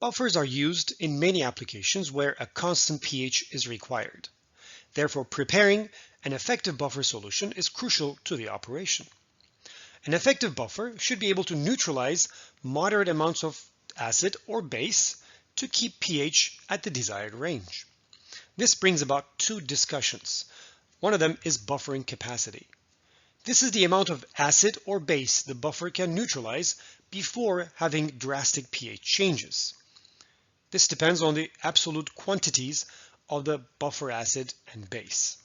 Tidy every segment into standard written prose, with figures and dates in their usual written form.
Buffers are used in many applications where a constant pH is required. Therefore, preparing an effective buffer solution is crucial to the operation. An effective buffer should be able to neutralize moderate amounts of acid or base to keep pH at the desired range. This brings about two discussions. One of them is buffering capacity. This is the amount of acid or base the buffer can neutralize before having drastic pH changes. This depends on the absolute quantities of the buffer acid and base.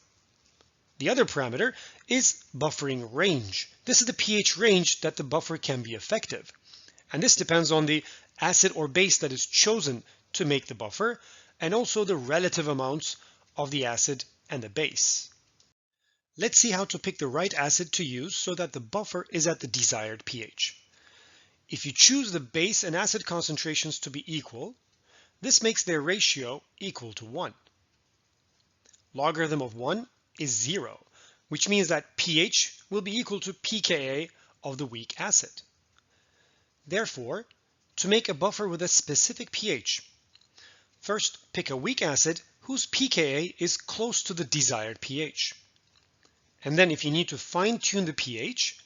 The other parameter is buffering range. This is the pH range that the buffer can be effective. And this depends on the acid or base that is chosen to make the buffer, and also the relative amounts of the acid and the base. Let's see how to pick the right acid to use so that the buffer is at the desired pH. If you choose the base and acid concentrations to be equal, this makes their ratio equal to 1. Logarithm of 1 is 0, which means that pH will be equal to pKa of the weak acid. Therefore, to make a buffer with a specific pH, first pick a weak acid whose pKa is close to the desired pH. And then if you need to fine-tune the pH,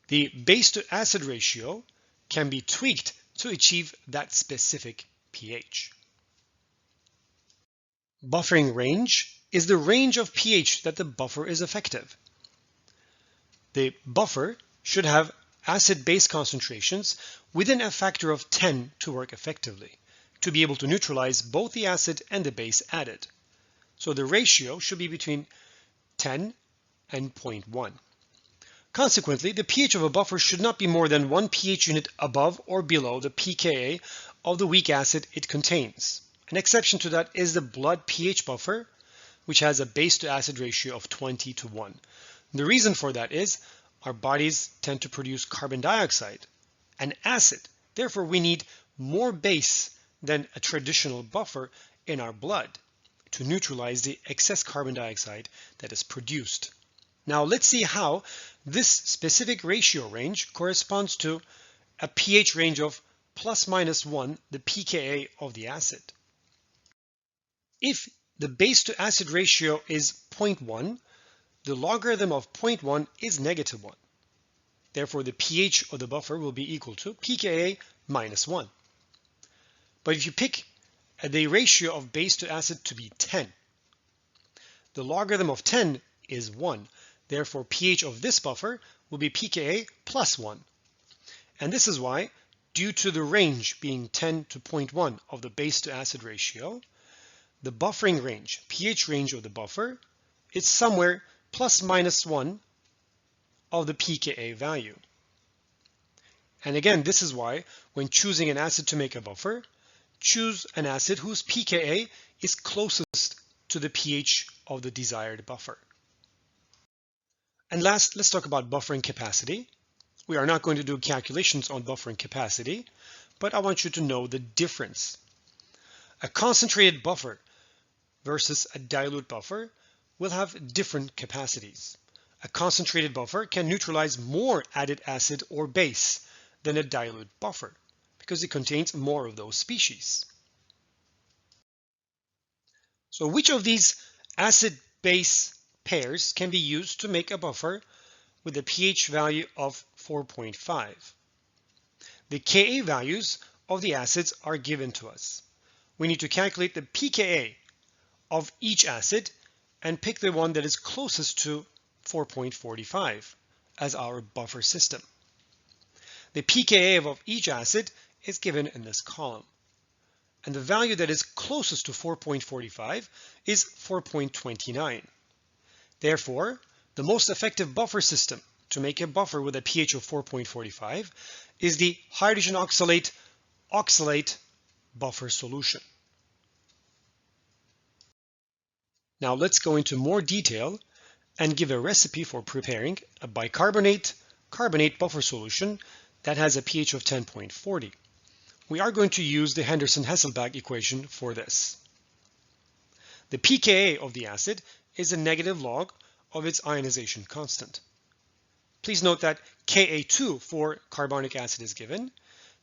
the base to acid ratio can be tweaked to achieve that specific pH. Buffering range is the range of pH that the buffer is effective. The buffer should have acid-base concentrations within a factor of 10 to work effectively, to be able to neutralize both the acid and the base added. So the ratio should be between 10 and 0.1. Consequently, the pH of a buffer should not be more than 1 pH unit above or below the pKa of the weak acid it contains. An exception to that is the blood pH buffer, which has a base to acid ratio of 20 to 1. The reason for that is our bodies tend to produce carbon dioxide and acid. Therefore, we need more base than a traditional buffer in our blood to neutralize the excess carbon dioxide that is produced. Now let's see how this specific ratio range corresponds to a pH range of plus minus 1, the pKa of the acid. If the base to acid ratio is 0.1, the logarithm of 0.1 is negative 1. Therefore, the pH of the buffer will be equal to pKa minus 1. But if you pick the ratio of base to acid to be 10, the logarithm of 10 is 1. Therefore, pH of this buffer will be pKa plus 1. And this is why, due to the range being 10 to 0.1 of the base to acid ratio, the buffering range, pH range of the buffer, is somewhere plus minus 1 of the pKa value. And again, this is why when choosing an acid to make a buffer, choose an acid whose pKa is closest to the pH of the desired buffer. And last, let's talk about buffering capacity. We are not going to do calculations on buffering capacity, but I want you to know the difference. A concentrated buffer versus a dilute buffer will have different capacities. A concentrated buffer can neutralize more added acid or base than a dilute buffer because it contains more of those species. So which of these acid-base pairs can be used to make a buffer with a pH value of 4.5? The Ka values of the acids are given to us. We need to calculate the pKa of each acid and pick the one that is closest to 4.45 as our buffer system. The pKa of each acid is given in this column, and the value that is closest to 4.45 is 4.29. Therefore, the most effective buffer system to make a buffer with a pH of 4.45 is the hydrogen oxalate buffer solution. Now let's go into more detail and give a recipe for preparing a bicarbonate-carbonate buffer solution that has a pH of 10.40. We are going to use the Henderson-Hasselbalch equation for this. The pKa of the acid is a negative log of its ionization constant. Please note that Ka2 for carbonic acid is given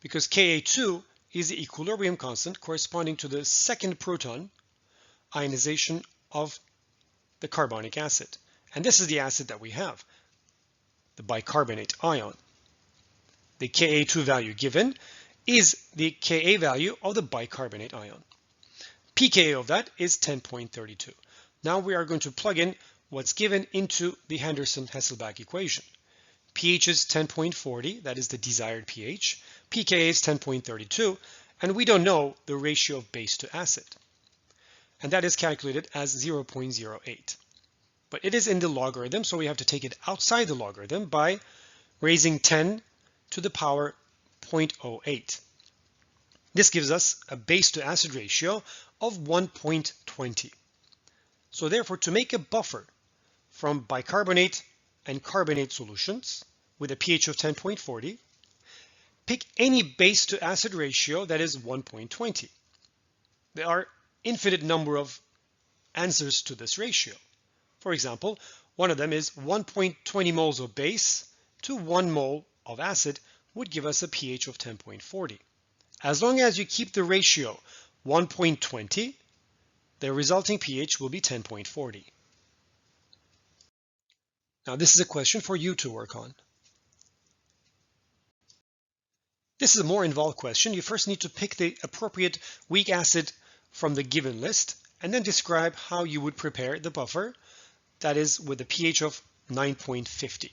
because Ka2 is the equilibrium constant corresponding to the second proton ionization of the carbonic acid. And this is the acid that we have, the bicarbonate ion. The Ka2 value given is the Ka value of the bicarbonate ion. pKa of that is 10.32. Now we are going to plug in what's given into the Henderson-Hasselbalch equation. pH is 10.40, that is the desired pH. pKa is 10.32, and we don't know the ratio of base to acid. And that is calculated as 0.08. But it is in the logarithm, so we have to take it outside the logarithm by raising 10 to the power 0.08. This gives us a base to acid ratio of 1.20. So therefore, to make a buffer from bicarbonate and carbonate solutions with a pH of 10.40, pick any base to acid ratio that is 1.20. There are infinite number of answers to this ratio. For example, one of them is 1.20 moles of base to 1 mole of acid would give us a pH of 10.40. As long as you keep the ratio 1.20, the resulting pH will be 10.40. Now this is a question for you to work on. This is a more involved question. You first need to pick the appropriate weak acid from the given list and then describe how you would prepare the buffer, that is with a pH of 9.50.